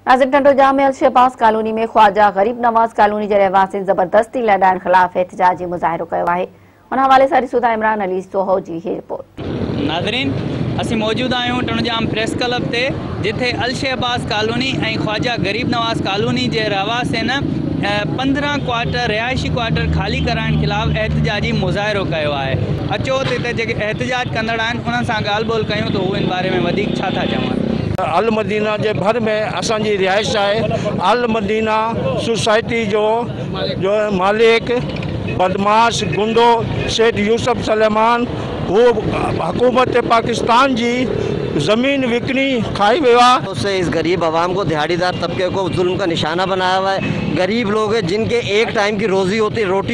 नाज़िम टिंडोॼाम में अलशहबाज़ कॉलोनी में ख्वाजा गरीब नवाज़ कॉलोनी के रहवासियुनि ज़बरदस्ती लॾाइण ख़िलाफ़ एहतिजाजी मुज़ाहिरो कयो आहे। उन हवाले सां ॾिसूं इमरान अली सोहो जी ही रिपोर्ट। नाज़रीन, असीं मौजूद आहियूं टिंडोॼाम प्रेस क्लब ते, जिथे अलशहबाज़ कॉलोनी ऐं ख्वाजा गरीब नवाज़ कॉलोनी के रहवास आहिनि 15 क्वार्टर रिहायशी क्वार्टर खाली कराइण खिलाफ़ एहतिजाजी मुज़ाहिरो कयो आहे। अचो त हिते जेके एहतिजाज कंदड़ आहिनि उन्हनि सां ॻाल्हि ॿोल कयूं त हू इन बारे में वधीक छा था चवनि। अल मदीना के भर में असांजी रिहाइश है। अल मदीना सोसाइटी जो मालिक बदमाश गुंडो शेख यूसुफ सलेमान वो हुकूमत पाकिस्तान की ज़मीन विकनी खाई हुआ। उससे इस गरीब आवाम को, दिहाड़ीदार तबके को जुल्म का निशाना बनाया हुआ है। गरीब लोग हैं जिनके एक टाइम की रोटी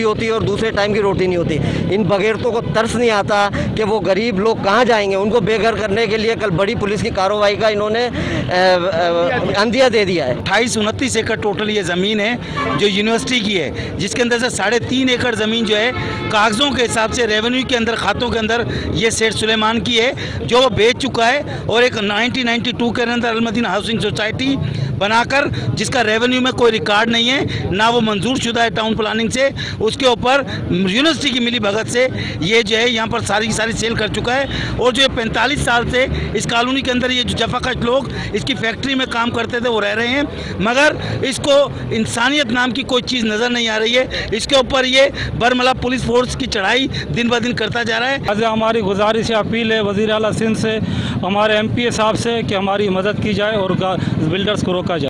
होती है और दूसरे टाइम की रोटी नहीं होती। इन बगैरतों को तरस नहीं आता कि वो गरीब लोग कहाँ जाएंगे। उनको बेघर करने के लिए कल बड़ी पुलिस की कार्रवाई का इन्होंने अंदिया दे दिया है। 28-29 एकड़ टोटल ये ज़मीन है जो यूनिवर्सिटी की है, जिसके अंदर से 3.5 एकड़ ज़मीन जो है कागज़ों के हिसाब से रेवेन्यू के अंदर खातों के अंदर ये सेठ सुलेमान की है, जो वो बेच चुका है। और एक 1992 के अंदर अल मदीना हाउसिंग सोसाइटी बनाकर, जिसका रेवेन्यू में कोई रिकॉर्ड नहीं है, ना वो मंजूर शुदा है टाउन प्लानिंग से, उसके ऊपर यूनिवर्सिटी की मिली भगत से ये जो है यहाँ पर सारी सेल कर चुका है। और जो 45 साल से इस कॉलोनी के अंदर ये जो जफाकश लोग इसकी फैक्ट्री में काम करते थे वो रह रहे हैं, मगर इसको इंसानियत नाम की कोई चीज़ नज़र नहीं आ रही है। इसके ऊपर ये बरमला पुलिस फोर्स की चढ़ाई दिन ब दिन करता जा रहा है। आज हमारी गुजारिश या अपील है वज़ीर आला सिंध से, हमारे MP साहब से, कि हमारी मदद की जाए और बिल्डर्स को रोका जाए।